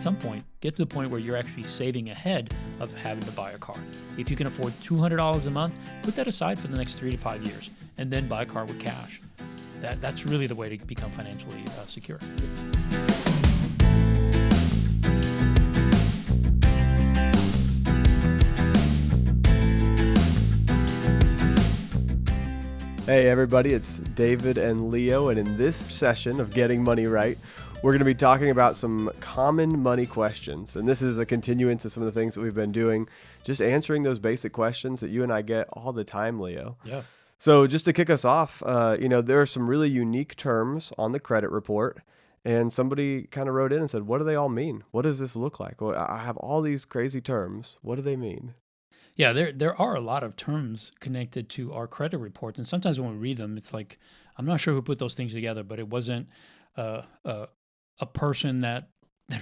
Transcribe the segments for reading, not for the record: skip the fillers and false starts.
some point, get to the point where you're actually saving ahead of having to buy a car. If you can afford $200 a month, put that aside for the next 3 to 5 years, and then buy a car with cash. That's really the way to become financially secure. Hey everybody, it's David and Leo, and in this session of Getting Money Right, we're going to be talking about some common money questions. And this is a continuance of some of the things that we've been doing, just answering those basic questions that you and I get all the time, Leo. Yeah. So just to kick us off, there are some really unique terms on the credit report, and somebody kind of wrote in and said, what do they all mean? What does this look like? Well, I have all these crazy terms. What do they mean? Yeah, there are a lot of terms connected to our credit report, and sometimes when we read them, it's like, I'm not sure who put those things together, but it wasn't a person that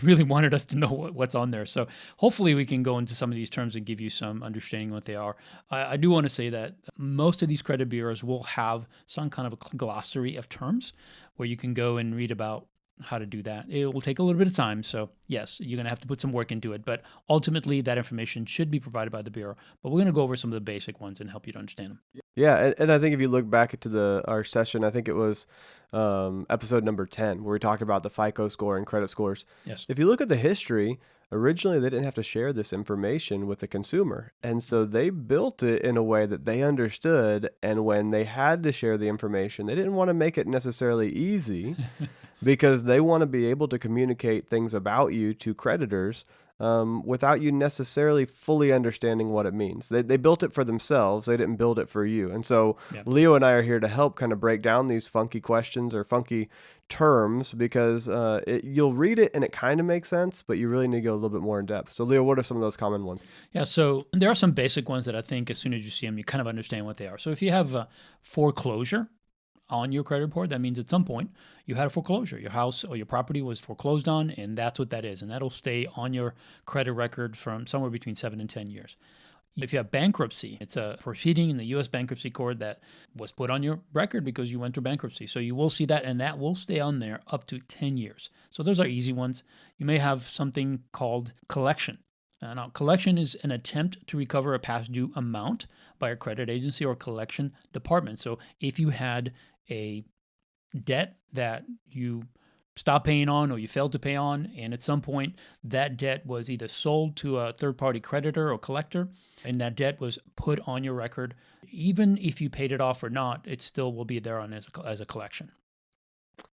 really wanted us to know what's on there. So hopefully we can go into some of these terms and give you some understanding of what they are. I do want to say that most of these credit bureaus will have some kind of a glossary of terms where you can go and read about how to do that. It will take a little bit of time. So yes, you're going to have to put some work into it, but ultimately that information should be provided by the bureau. But we're going to go over some of the basic ones and help you to understand them. Yeah, and I think if you look back into our session, I think it was episode number 10, where we talked about the FICO score and credit scores. Yes. If you look at the history, originally they didn't have to share this information with the consumer. And so they built it in a way that they understood. And when they had to share the information, they didn't want to make it necessarily easy because they want to be able to communicate things about you to creditors without you necessarily fully understanding what it means. They built it for themselves. They didn't build it for you. And so Leo and I are here to help kind of break down these funky questions or funky terms because you'll read it and it kind of makes sense, but you really need to go a little bit more in depth. So Leo, what are some of those common ones? Yeah, so there are some basic ones that I think as soon as you see them, you kind of understand what they are. So if you have foreclosure on your credit report, that means at some point you had a foreclosure. Your house or your property was foreclosed on, and that's what that is. And that'll stay on your credit record from somewhere between 7 and 10 years. If you have bankruptcy, it's a proceeding in the U.S. bankruptcy court that was put on your record because you went through bankruptcy. So you will see that, and that will stay on there up to 10 years. So those are easy ones. You may have something called collection. Now, collection is an attempt to recover a past due amount by a credit agency or collection department. So if you had a debt that you stopped paying on or you failed to pay on, and at some point that debt was either sold to a third-party creditor or collector, and that debt was put on your record, even if you paid it off or not, it still will be there on as a collection.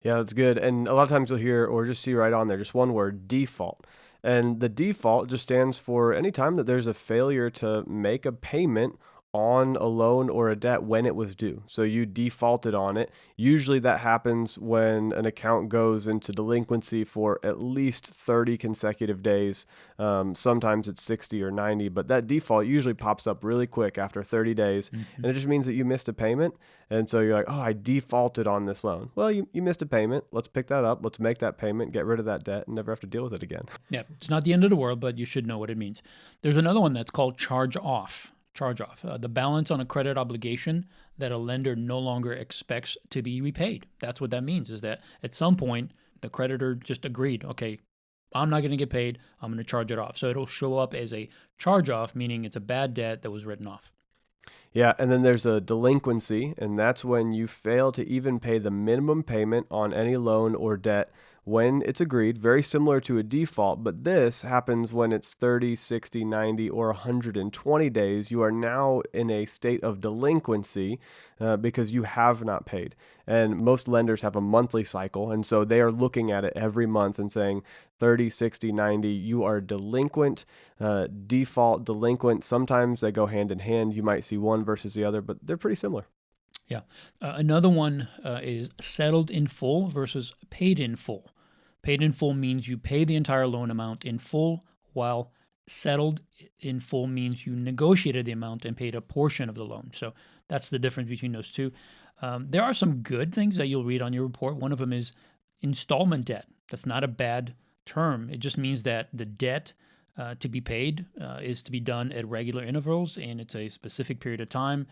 Yeah, that's good. And a lot of times you'll hear or just see right on there, just one word, default. And the default just stands for any time that there's a failure to make a payment on a loan or a debt when it was due. So you defaulted on it. Usually that happens when an account goes into delinquency for at least 30 consecutive days. Sometimes it's 60 or 90, but that default usually pops up really quick after 30 days. And it just means that you missed a payment. And so you're like, oh, I defaulted on this loan. Well, you missed a payment. Let's pick that up. Let's make that payment, get rid of that debt, and never have to deal with it again. Yeah, it's not the end of the world, but you should know what it means. There's another one that's called charge off. The balance on a credit obligation that a lender no longer expects to be repaid. That's what that means, is that at some point, the creditor just agreed, okay, I'm not going to get paid, I'm going to charge it off. So it'll show up as a charge off, meaning it's a bad debt that was written off. Yeah, and then there's a delinquency, and that's when you fail to even pay the minimum payment on any loan or debt when it's agreed, very similar to a default, but this happens when it's 30, 60, 90, or 120 days. You are now in a state of delinquency because you have not paid. And most lenders have a monthly cycle, and so they are looking at it every month and saying 30, 60, 90, you are delinquent, default, delinquent. Sometimes they go hand in hand. You might see one versus the other, but they're pretty similar. Yeah. Another one is settled in full versus paid in full. Paid in full means you pay the entire loan amount in full, while settled in full means you negotiated the amount and paid a portion of the loan. So that's the difference between those two. There are some good things that you'll read on your report. One of them is installment debt. That's not a bad term. It just means that the debt to be paid is to be done at regular intervals, and it's a specific period of time.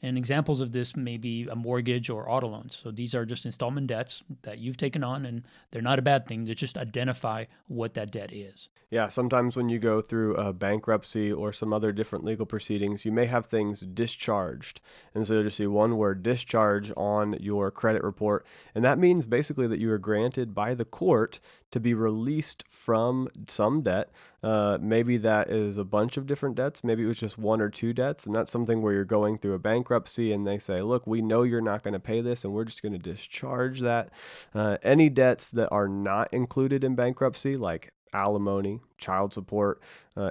And examples of this may be a mortgage or auto loans. So these are just installment debts that you've taken on, and they're not a bad thing. They just identify what that debt is. Yeah, sometimes when you go through a bankruptcy or some other different legal proceedings, you may have things discharged. And so you'll just see one word, discharge, on your credit report. And that means basically that you are granted by the court to be released from some debt. Maybe that is a bunch of different debts. Maybe it was just one or two debts. And that's something where you're going through a bankruptcy and they say, look, we know you're not going to pay this and we're just going to discharge that. Any debts that are not included in bankruptcy, like alimony, child support,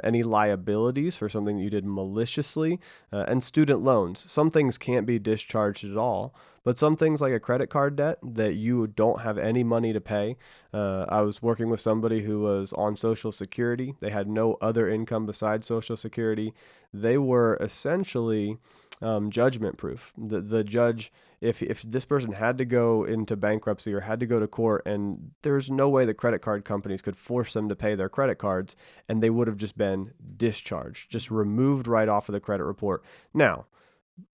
any liabilities for something that you did maliciously, and student loans. Some things can't be discharged at all, but some things like a credit card debt that you don't have any money to pay. I was working with somebody who was on Social Security. They had no other income besides Social Security. They were essentially judgment proof. The judge, if this person had to go into bankruptcy or had to go to court, and there's no way the credit card companies could force them to pay their credit cards, and they would have just been discharged, just removed right off of the credit report. Now,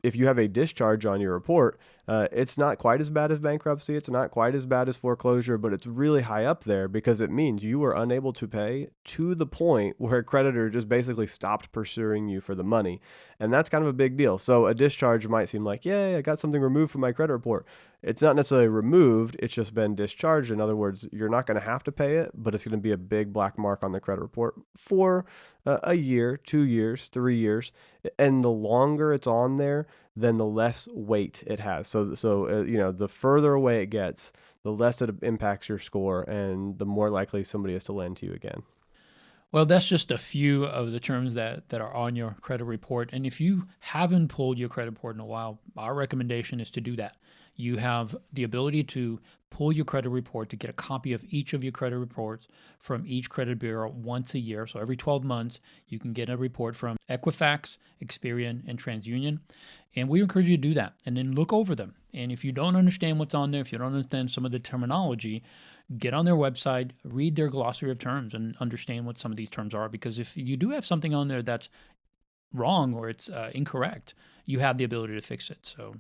if you have a discharge on your report, it's not quite as bad as bankruptcy. It's not quite as bad as foreclosure, but it's really high up there because it means you were unable to pay to the point where a creditor just basically stopped pursuing you for the money. And that's kind of a big deal. So a discharge might seem like, yay, I got something removed from my credit report. It's not necessarily removed. It's just been discharged. In other words, you're not going to have to pay it, but it's going to be a big black mark on the credit report for a year, 2 years, 3 years. And the longer it's on there, then the less weight it has. So the further away it gets, the less it impacts your score, and the more likely somebody is to lend to you again. Well, that's just a few of the terms that are on your credit report. And if you haven't pulled your credit report in a while, our recommendation is to do that. You have the ability to pull your credit report to get a copy of each of your credit reports from each credit bureau once a year. So every 12 months, you can get a report from Equifax, Experian, and TransUnion. And we encourage you to do that and then look over them. And if you don't understand what's on there, if you don't understand some of the terminology, get on their website, read their glossary of terms, and understand what some of these terms are. Because if you do have something on there that's wrong or it's incorrect, you have the ability to fix it. So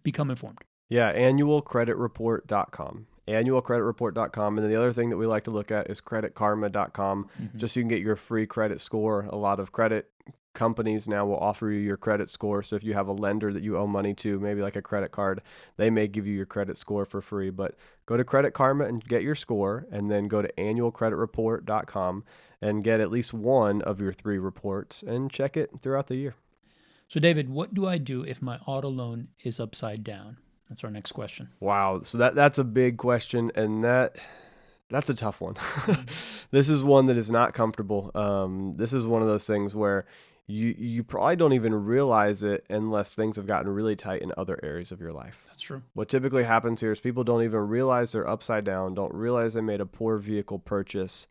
become informed. Yeah, annualcreditreport.com. Annualcreditreport.com. And then the other thing that we like to look at is creditkarma.com, just so you can get your free credit score. A lot of credit companies now will offer you your credit score. So if you have a lender that you owe money to, maybe like a credit card, they may give you your credit score for free. But go to Credit Karma and get your score, and then go to annualcreditreport.com and get at least one of your 3 reports and check it throughout the year. So, David, what do I do if my auto loan is upside down? That's our next question. Wow. So that's a big question, and that's a tough one. This is one that is not comfortable. This is one of those things where you probably don't even realize it unless things have gotten really tight in other areas of your life. That's true. What typically happens here is people don't even realize they're upside down, don't realize they made a poor vehicle purchase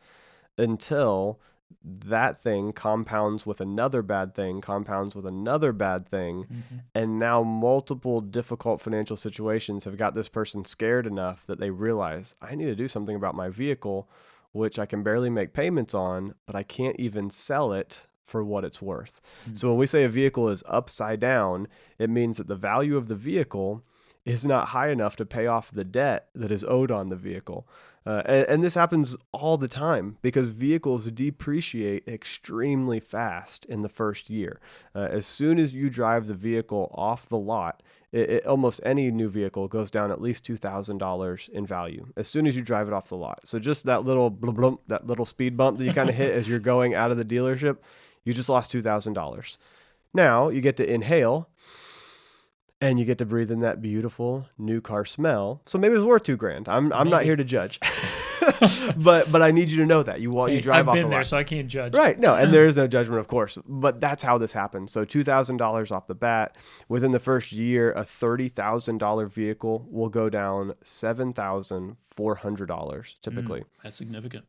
until that thing compounds with another bad thing, compounds with another bad thing. And now multiple difficult financial situations have got this person scared enough that they realize, I need to do something about my vehicle, which I can barely make payments on, but I can't even sell it for what it's worth. So when we say a vehicle is upside down, it means that the value of the vehicle is not high enough to pay off the debt that is owed on the vehicle. And this happens all the time because vehicles depreciate extremely fast in the first year. As soon as you drive the vehicle off the lot, almost any new vehicle goes down at least $2,000 in value as soon as you drive it off the lot. So just that little blump, that little speed bump that you kind of hit as you're going out of the dealership, you just lost $2,000. Now you get to inhale and you get to breathe in that beautiful new car smell. So maybe it's worth $2,000. I'm not here to judge, but I need you to know that you drive off the lot. I've been there, so I can't judge. Right? No, and there is no judgment, of course. But that's how this happens. So $2,000 off the bat. Within the first year, a $30,000 vehicle will go down $7,400 typically. That's significant.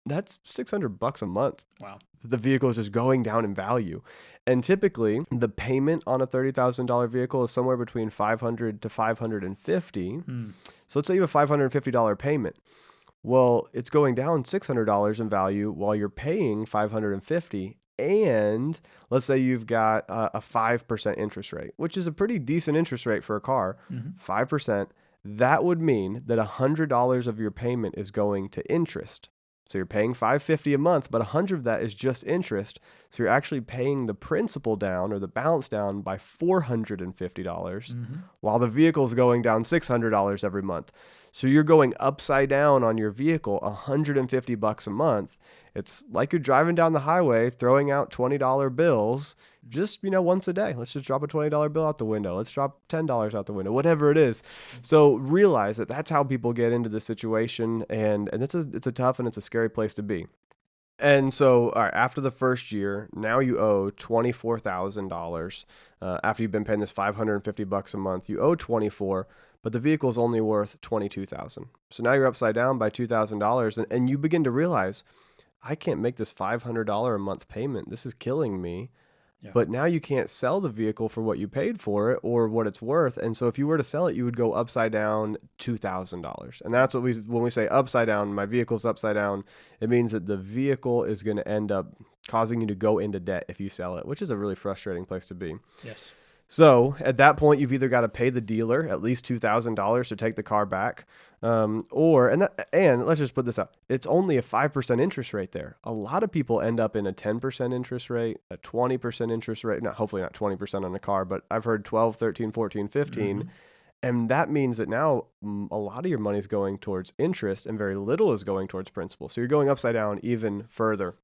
That's $600 a month. Wow. The vehicle is just going down in value. And typically, the payment on a $30,000 vehicle is somewhere between $500 to $550. So let's say you have a $550 payment. Well, it's going down $600 in value while you're paying $550, and let's say you've got a 5% interest rate, which is a pretty decent interest rate for a car, Hmm. 5%, that would mean that $100 of your payment is going to interest. So you're paying $550 a month, but 100 of that is just interest. So you're actually paying the principal down or the balance down by $450 Hmm. while the vehicle is going down $600 every month. So you're going upside down on your vehicle $150 a month. It's like you're driving down the highway throwing out $20 bills just, once a day. Let's just drop a $20 bill out the window. Let's drop $10 out the window, whatever it is. So realize that that's how people get into this situation, and it's a tough and it's a scary place to be. And so, all right, after the first year, now you owe $24,000. After you've been paying this $550 a month, you owe 24, but the vehicle is only worth 22,000. So now you're upside down by $2,000, and you begin to realize, I can't make this $500 a month payment. This is killing me. Yeah. But now you can't sell the vehicle for what you paid for it or what it's worth. And so if you were to sell it, you would go upside down $2,000. And that's what when we say upside down, my vehicle's upside down, it means that the vehicle is going to end up causing you to go into debt if you sell it, which is a really frustrating place to be. Yes. So at that point, you've either got to pay the dealer at least $2,000 to take the car back, and let's just put this out. It's only a 5% interest rate there. A lot of people end up in a 10% interest rate, a 20% interest rate. Not hopefully not 20% on a car, but I've heard 12, 13, 14, 15. Hmm. And that means that now a lot of your money is going towards interest and very little is going towards principal. So you're going upside down even further.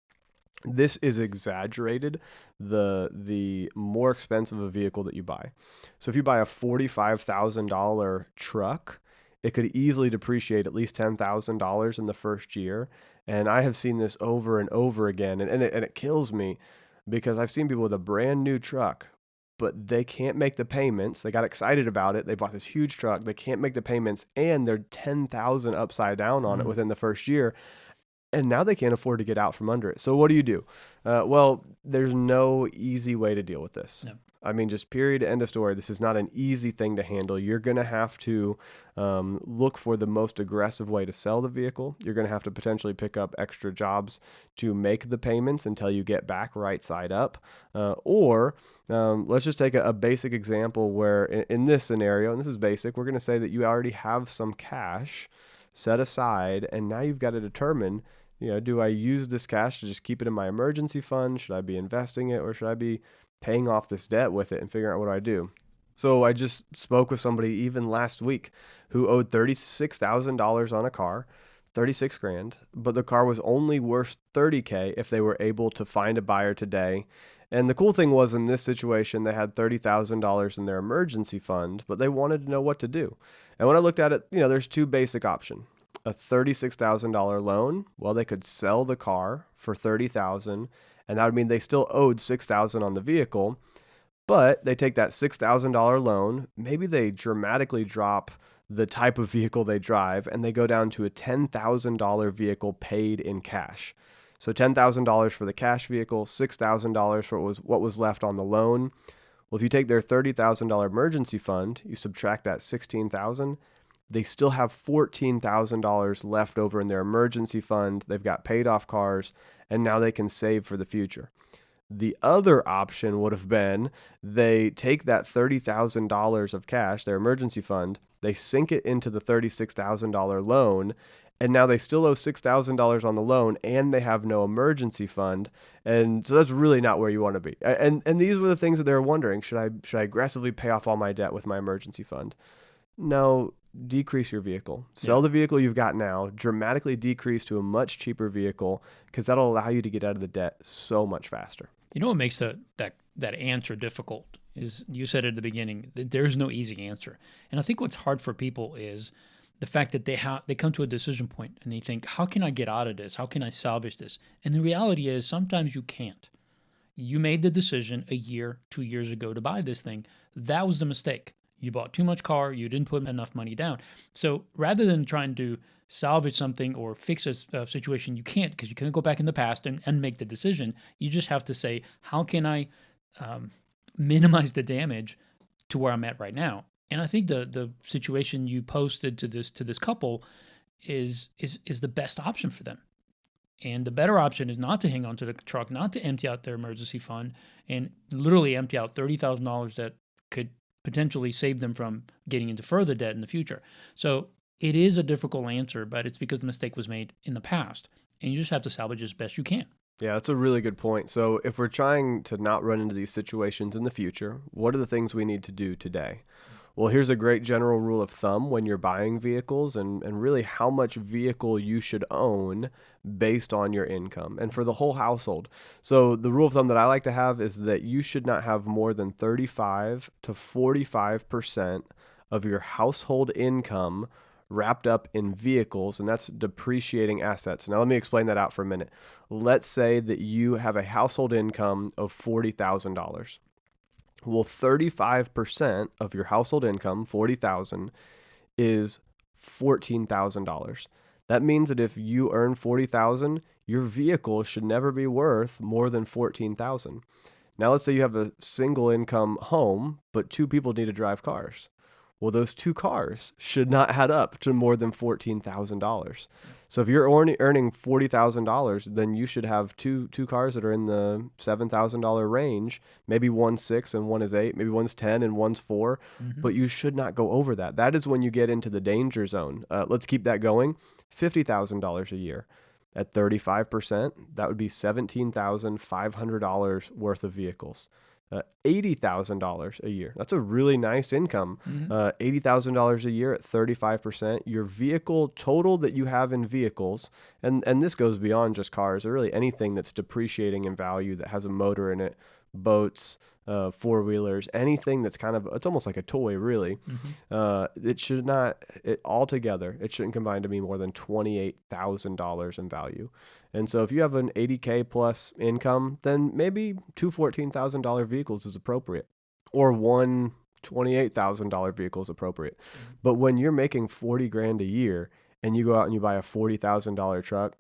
This is exaggerated, the more expensive a vehicle that you buy. So if you buy a $45,000 truck, it could easily depreciate at least $10,000 in the first year. And I have seen this over and over again, and it kills me because I've seen people with a brand new truck, but they can't make the payments. They got excited about it. They bought this huge truck. They can't make the payments, and they're 10,000 upside down on it Mm. within the first year, and now they can't afford to get out from under it. So what do? Well, there's no easy way to deal with this. No. I mean, just period, end of story. This is not an easy thing to handle. You're going to have to look for the most aggressive way to sell the vehicle. You're going to have to potentially pick up extra jobs to make the payments until you get back right side up. Or let's just take a basic example where in this scenario, and this is basic, we're going to say that you already have some cash set aside, and now you've got to determine, do I use this cash to just keep it in my emergency fund? Should I be investing it, or should I be paying off this debt with it and figuring out what do I do? So I just spoke with somebody even last week who owed $36,000 on a car, 36 grand, but the car was only worth 30K if they were able to find a buyer today. And the cool thing was, in this situation, they had $30,000 in their emergency fund, but they wanted to know what to do. And when I looked at it, there's two basic options. A $36,000 loan, well, they could sell the car for $30,000, and that would mean they still owed $6,000 on the vehicle. But they take that $6,000 loan, maybe they dramatically drop the type of vehicle they drive, and they go down to a $10,000 vehicle paid in cash. So $10,000 for the cash vehicle, $6,000 for what was left on the loan. Well, if you take their $30,000 emergency fund, you subtract that $16,000, they still have $14,000 left over in their emergency fund. They've got paid off cars, and now they can save for the future. The other option would have been they take that $30,000 of cash, their emergency fund, they sink it into the $36,000 loan, and now they still owe $6,000 on the loan, and they have no emergency fund. And so that's really not where you want to be. And these were the things that they were wondering. Should I aggressively pay off all my debt with my emergency fund? No, decrease your vehicle. Yeah. Sell the vehicle you've got now, dramatically decrease to a much cheaper vehicle, because that'll allow you to get out of the debt so much faster. You know what makes that answer difficult is, you said at the beginning that there's no easy answer. And I think what's hard for people is the fact that they come to a decision point and they think, how can I get out of this? How can I salvage this? And the reality is sometimes you can't. You made the decision a year, 2 years ago to buy this thing. That was the mistake. You bought too much car. You didn't put enough money down. So rather than trying to salvage something or fix a situation, you can't, because you can't go back in the past and make the decision. You just have to say, how can I minimize the damage to where I'm at right now? And I think the situation you posted to this couple is the best option for them. And the better option is not to hang on to the truck, not to empty out their emergency fund and literally empty out $30,000 that could potentially save them from getting into further debt in the future. So it is a difficult answer, but it's because the mistake was made in the past. And you just have to salvage as best you can. Yeah, that's a really good point. So, if we're trying to not run into these situations in the future, what are the things we need to do today? Well, here's a great general rule of thumb when you're buying vehicles and really how much vehicle you should own based on your income and for the whole household. So, the rule of thumb that I like to have is that you should not have more than 35 to 45% of your household income wrapped up in vehicles, and that's depreciating assets. Now, let me explain that out for a minute. Let's say that you have a household income of $40,000. Well, 35% of your household income, 40,000, is $14,000. That means that if you earn 40,000, your vehicle should never be worth more than 14,000. Now let's say you have a single income home, but two people need to drive cars. Well, those two cars should not add up to more than $14,000. So if you're earning $40,000, then you should have two cars that are in the $7,000 range. Maybe one's 6 and one is 8. Maybe one's 10 and one's 4. Mm-hmm. But you should not go over that. That is when you get into the danger zone. Let's keep that going. $50,000 a year. At 35%, that would be $17,500 worth of vehicles. $80,000 a year. That's a really nice income. Mm-hmm. $80,000 a year at 35%. Your vehicle total that you have in vehicles, and this goes beyond just cars, or really anything that's depreciating in value that has a motor in it, boats, four-wheelers, anything that's it's almost like a toy, really. Mm-hmm. It should not, altogether, it shouldn't combine to be more than $28,000 in value. And so if you have an 80K plus income, then maybe two $14,000 vehicles is appropriate, or one $28,000 vehicle is appropriate. Mm-hmm. But when you're making 40 grand a year and you go out and you buy a $40,000 truck,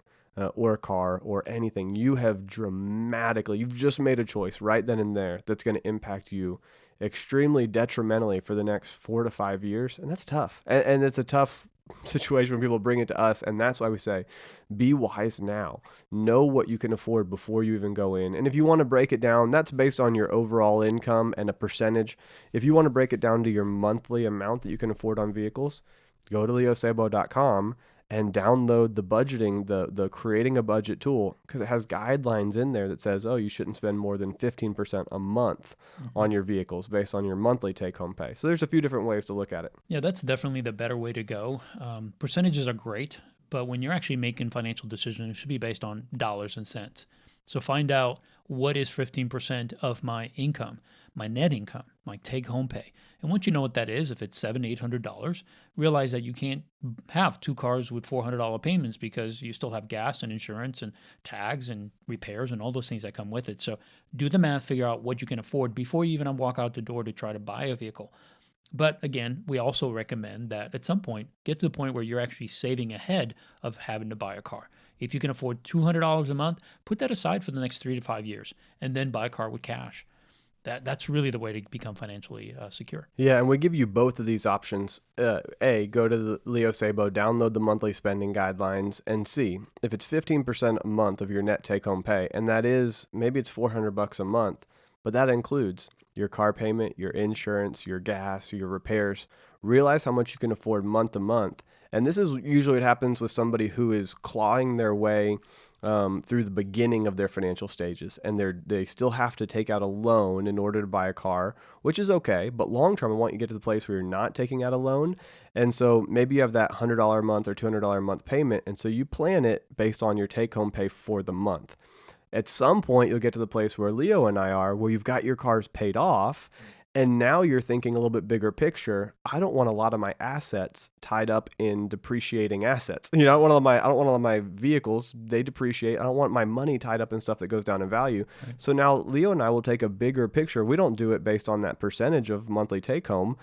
or a car or anything, you've just made a choice right then and there that's going to impact you extremely detrimentally for the next 4 to 5 years. And that's tough. And it's a tough situation when people bring it to us. And that's why we say, be wise now. Know what you can afford before you even go in. And if you want to break it down, that's based on your overall income and a percentage. If you want to break it down to your monthly amount that you can afford on vehicles, go to leosabo.com and download the budgeting, the creating a budget tool, because it has guidelines in there that says, oh, you shouldn't spend more than 15% a month on your vehicles based on your monthly take-home pay. So there's a few different ways to look at it. Yeah, that's definitely the better way to go. Percentages are great, but when you're actually making financial decisions, it should be based on dollars and cents. So find out, what is 15% of my income, my net income, my take-home pay. And once you know what that is, if it's $700, $800, realize that you can't have two cars with $400 payments because you still have gas and insurance and tags and repairs and all those things that come with it. So do the math, figure out what you can afford before you even walk out the door to try to buy a vehicle. But again, we also recommend that at some point, get to the point where you're actually saving ahead of having to buy a car. If you can afford $200 a month, put that aside for the next 3 to 5 years and then buy a car with cash. That's really the way to become financially secure. Yeah, and we give you both of these options. Go to the Leo Sabo, download the monthly spending guidelines, and see if it's 15% a month of your net take-home pay, and that is, maybe it's $400 a month, but that includes your car payment, your insurance, your gas, your repairs. Realize how much you can afford month to month. And this is usually what happens with somebody who is clawing their way through the beginning of their financial stages, and they still have to take out a loan in order to buy a car, which is okay. But long term, I want you to get to the place where you're not taking out a loan. And so maybe you have that $100 a month or $200 a month payment, and so you plan it based on your take-home pay for the month. At some point, you'll get to the place where Leo and I are, where you've got your cars paid off, and now you're thinking a little bit bigger picture. I don't want a lot of my assets tied up in depreciating assets. I don't want all of my vehicles, they depreciate. I don't want my money tied up in stuff that goes down in value. Right. So now Leo and I will take a bigger picture. We don't do it based on that percentage of monthly take home,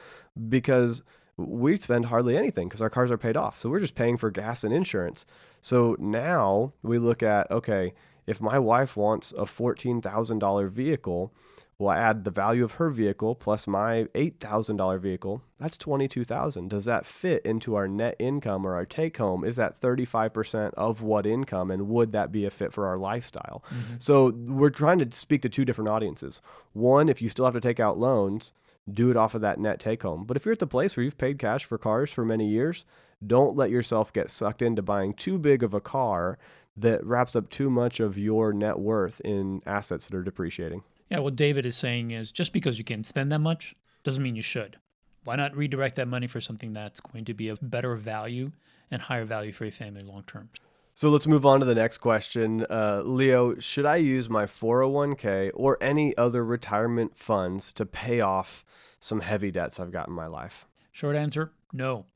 because we spend hardly anything because our cars are paid off. So we're just paying for gas and insurance. So now we look at, okay, if my wife wants a $14,000 vehicle, Well, I add the value of her vehicle plus my $8,000 vehicle. That's 22,000. Does that fit into our net income or our take home? Is that 35% of what income, and would that be a fit for our lifestyle? Hmm. So we're trying to speak to two different audiences. One, if you still have to take out loans, do it off of that net take home. But if you're at the place where you've paid cash for cars for many years, don't let yourself get sucked into buying too big of a car that wraps up too much of your net worth in assets that are depreciating. Yeah, what David is saying is just because you can spend that much doesn't mean you should. Why not redirect that money for something that's going to be of better value and higher value for your family long term? So let's move on to the next question. Leo, should I use my 401k or any other retirement funds to pay off some heavy debts I've got in my life? Short answer, no.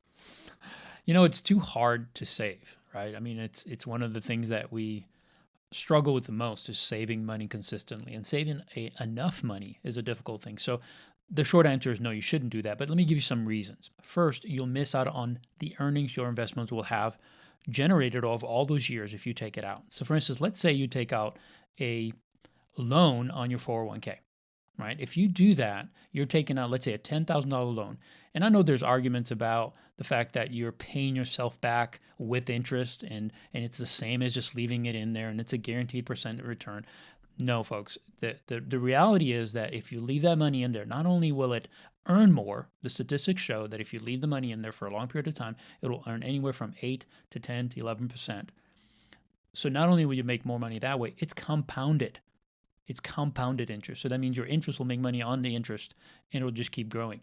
You know, it's too hard to save, right? I mean, it's one of the things that we struggle with the most is saving money consistently, and saving enough money is a difficult thing. So the short answer is no, you shouldn't do that. But let me give you some reasons. First, you'll miss out on the earnings your investments will have generated over all those years if you take it out. So, for instance, let's say you take out a loan on your 401k, right? If you do that, you're taking out, let's say, a $10,000 loan. And I know there's arguments about the fact that you're paying yourself back with interest, and it's the same as just leaving it in there and it's a guaranteed percent return. No, folks. The reality is that if you leave that money in there, not only will it earn more, the statistics show that if you leave the money in there for a long period of time, it'll earn anywhere from 8 to 10 to 11%. So not only will you make more money that way, it's compounded. It's compounded interest. So that means your interest will make money on the interest, and it'll just keep growing.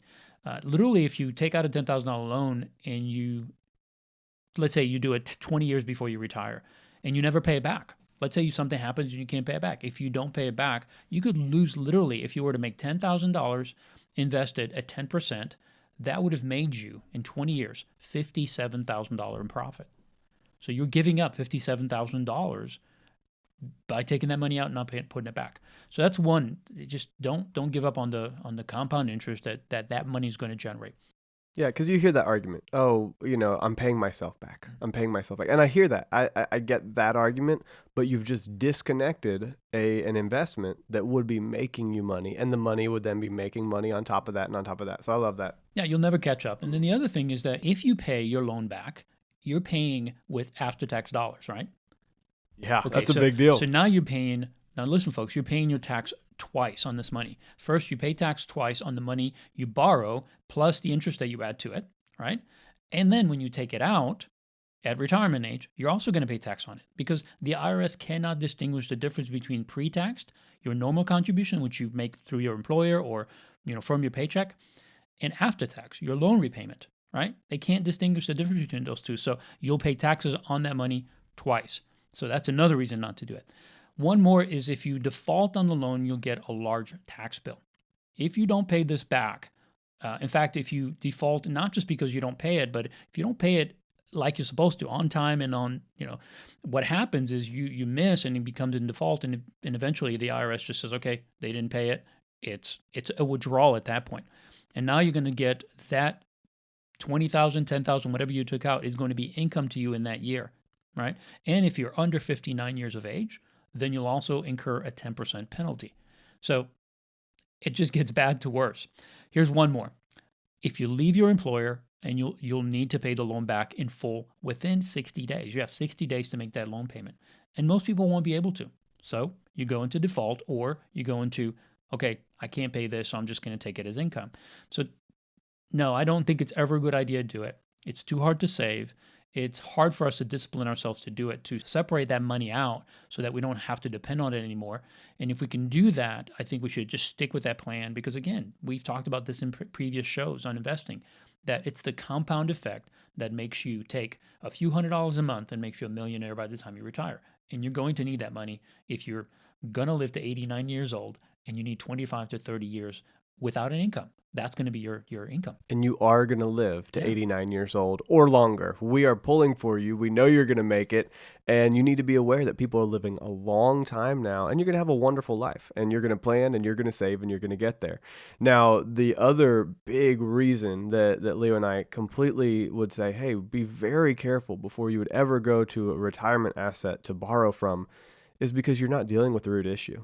Literally, if you take out a $10,000 loan and let's say you do it 20 years before you retire and you never pay it back. Let's say something happens and you can't pay it back. If you don't pay it back, you could lose literally, if you were to make $10,000 invested at 10%, that would have made you in 20 years $57,000 in profit. So you're giving up $57,000 by taking that money out and not putting it back. So that's one. Just don't give up on the compound interest that money is going to generate. Yeah, because you hear that argument. Oh, I'm paying myself back. I'm paying myself back. And I hear that. I get that argument, but you've just disconnected an investment that would be making you money, and the money would then be making money on top of that and on top of that. So I love that. Yeah, you'll never catch up. And then the other thing is that if you pay your loan back, you're paying with after-tax dollars, right? Yeah, Okay, that's a big deal. so now you're paying. Now listen, folks, you're paying your tax twice on this money. First, you pay tax twice on the money you borrow plus the interest that you add to it, right? And then when you take it out at retirement age, you're also going to pay tax on it because the IRS cannot distinguish the difference between pre-taxed, your normal contribution, which you make through your employer or from your paycheck, and after tax, your loan repayment, right? They can't distinguish the difference between those two. So you'll pay taxes on that money twice. So that's another reason not to do it. One more is if you default on the loan, you'll get a large tax bill. If you don't pay this back, in fact, if you default, not just because you don't pay it, but if you don't pay it like you're supposed to on time and what happens is you miss and it becomes in default, and eventually the IRS just says, okay, they didn't pay it. It's a withdrawal at that point. And now you're going to get that 20,000, 10,000, whatever you took out is going to be income to you in that year, right? And if you're under 59 years of age, then you'll also incur a 10% penalty. So it just gets bad to worse. Here's one more. If you leave your employer, and you'll need to pay the loan back in full within 60 days. You have 60 days to make that loan payment. And most people won't be able to. So you go into default, or you go into, okay, I can't pay this, so I'm just going to take it as income. So no, I don't think it's ever a good idea to do it. It's too hard to save. It's hard for us to discipline ourselves to do it, to separate that money out so that we don't have to depend on it anymore. And if we can do that, I think we should just stick with that plan because, again, we've talked about this in previous shows on investing, that it's the compound effect that makes you take a few $100s a month and makes you a millionaire by the time you retire. And you're going to need that money if you're going to live to 89 years old and you need 25 to 30 years without an income. That's going to be your income. And you are going to live to 89 years old or longer. We are pulling for you. We know you're going to make it. And you need to be aware that people are living a long time now, and you're going to have a wonderful life, and you're going to plan, and you're going to save, and you're going to get there. Now, the other big reason that Leo and I completely would say, hey, be very careful before you would ever go to a retirement asset to borrow from is because you're not dealing with the root issue.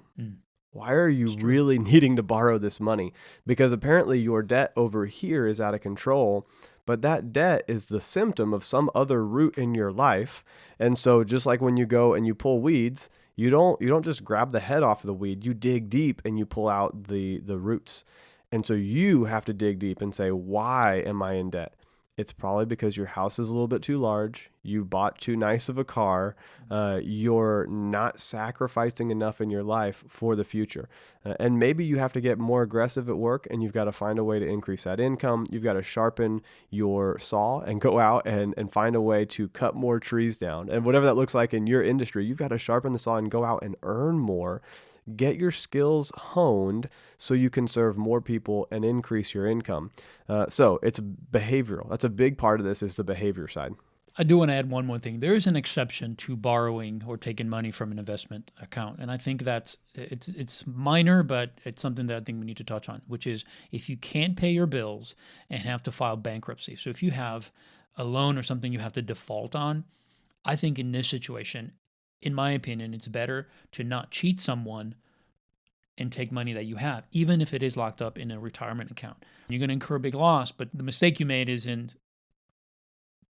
why are you It's true. really needing to borrow this money? Because apparently your debt over here is out of control, but that debt is the symptom of some other root in your life. And so just like when you go and you pull weeds, you don't just grab the head off of the weed. You dig deep and you pull out the roots. And so you have to dig deep and say, why am I in debt? It's probably because your house is a little bit too large. You bought too nice of a car. You're not sacrificing enough in your life for the future. And maybe you have to get more aggressive at work and you've got to find a way to increase that income. You've got to sharpen your saw and go out and find a way to cut more trees down. And whatever that looks like in your industry, you've got to sharpen the saw and go out and earn more. Get your skills honed so you can serve more people and increase your income. So it's behavioral. That's a big part of this is the behavior side. I do want to add one more thing. There is an exception to borrowing or taking money from an investment account, and I think it's minor, but it's something that I think we need to touch on, which is if you can't pay your bills and have to file bankruptcy. So if you have a loan or something you have to default on, I think in this situation, in my opinion, it's better to not cheat someone and take money that you have, even if it is locked up in a retirement account. You're going to incur a big loss, but the mistake you made is in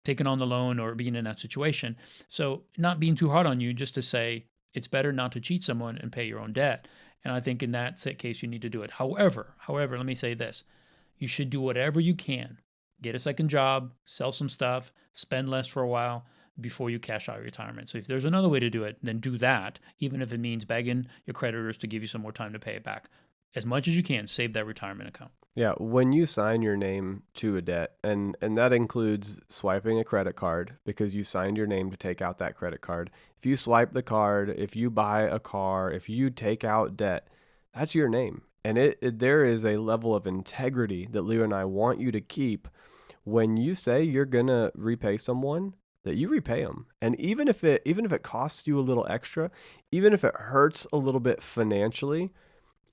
taking on the loan or being in that situation. So not being too hard on you, just to say it's better not to cheat someone and pay your own debt. And I think in that case, you need to do it. However, let me say this. You should do whatever you can. Get a second job, sell some stuff, spend less for a while before you cash out your retirement. So if there's another way to do it, then do that, even if it means begging your creditors to give you some more time to pay it back. As much as you can, save that retirement account. Yeah, when you sign your name to a debt, and that includes swiping a credit card because you signed your name to take out that credit card. If you swipe the card, if you buy a car, if you take out debt, that's your name. And there is a level of integrity that Leo and I want you to keep when you say you're gonna repay someone, that you repay them. And even if it costs you a little extra, even if it hurts a little bit financially,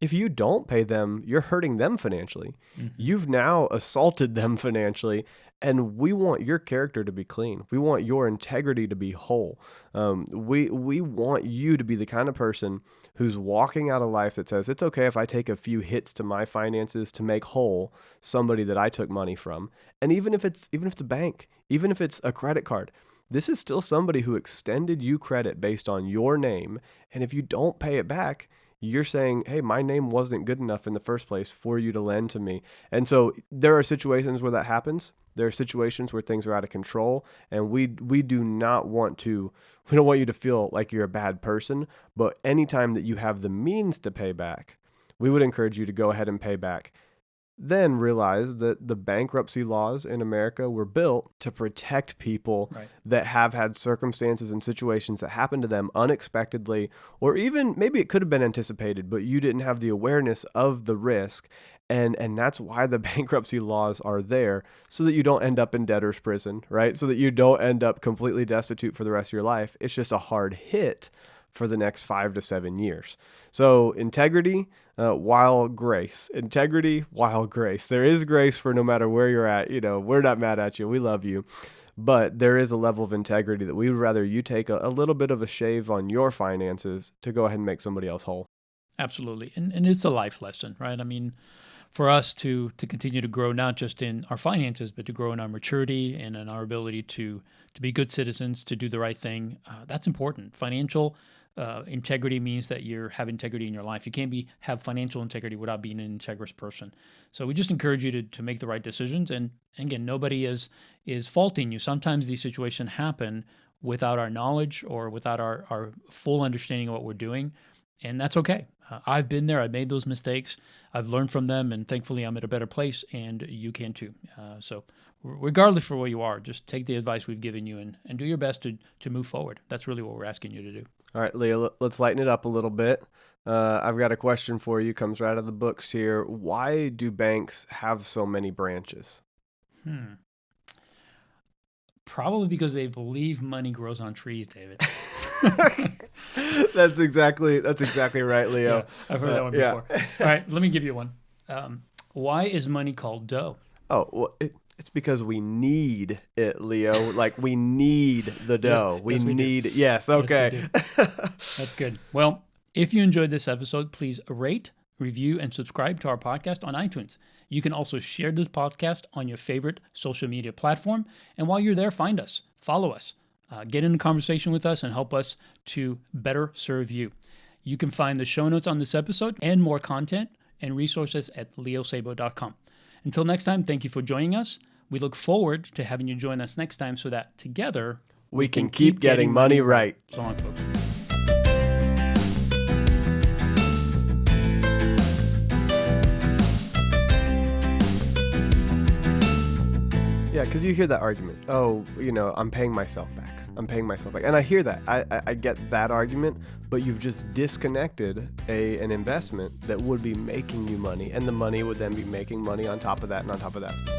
if you don't pay them, you're hurting them financially. Mm-hmm. You've now assaulted them financially, and we want your character to be clean. We want your integrity to be whole. We want you to be the kind of person who's walking out a life that says it's okay if I take a few hits to my finances to make whole somebody that I took money from. And even if it's a bank, even if it's a credit card, this is still somebody who extended you credit based on your name. And if you don't pay it back, you're saying, hey, my name wasn't good enough in the first place for you to lend to me. And so there are situations where that happens. There are situations where things are out of control, and we do not want to, we don't want you to feel like you're a bad person. But anytime that you have the means to pay back, we would encourage you to go ahead and pay back. Then realize that the bankruptcy laws in America were built to protect people Right. that have had circumstances and situations that happen to them unexpectedly, or even maybe it could have been anticipated, but you didn't have the awareness of the risk. And that's why the bankruptcy laws are there, so that you don't end up in debtor's prison, right? So that you don't end up completely destitute for the rest of your life. It's just a hard hit for the next 5 to 7 years. So integrity, while grace. Integrity while grace. There is grace for no matter where you're at. We're not mad at you. We love you. But there is a level of integrity that we would rather you take a little bit of a shave on your finances to go ahead and make somebody else whole. Absolutely. And it's a life lesson, right? I mean, for us to continue to grow, not just in our finances, but to grow in our maturity and in our ability to be good citizens, to do the right thing, that's important. Financial integrity means that you have integrity in your life. You can't have financial integrity without being an integrous person. So we just encourage you to make the right decisions. And again, nobody is faulting you. Sometimes these situations happen without our knowledge or without our full understanding of what we're doing. And that's okay. I've been there. I've made those mistakes. I've learned from them, and thankfully, I'm at a better place, and you can too. So, regardless for where you are, just take the advice we've given you and do your best to move forward. That's really what we're asking you to do. All right, Leah, let's lighten it up a little bit. I've got a question for you. Comes right out of the books here. Why do banks have so many branches? Hmm. Probably because they believe money grows on trees, David. That's exactly right, Yeah, Leo. I've heard that one Yeah. before. All right, let me give you one. Why is money called dough? Oh, well, it's because we need it, Leo. Like we need the Yes, dough. We yes, we do. need it. Yes, Yes, we okay. do. That's good. Well, If you enjoyed this episode, please rate, review, and subscribe to our podcast on iTunes. You can also share this podcast on your favorite social media platform. And while you're there, find us, follow us, get in a conversation with us, and help us to better serve you. You can find the show notes on this episode and more content and resources at leosabo.com. Until next time, thank you for joining us. We look forward to having you join us next time so that together we can keep getting money right. So long, folks. Yeah, because you hear that argument. Oh, I'm paying myself back. And I hear that. I get that argument, but you've just disconnected an investment that would be making you money, and the money would then be making money on top of that and on top of that.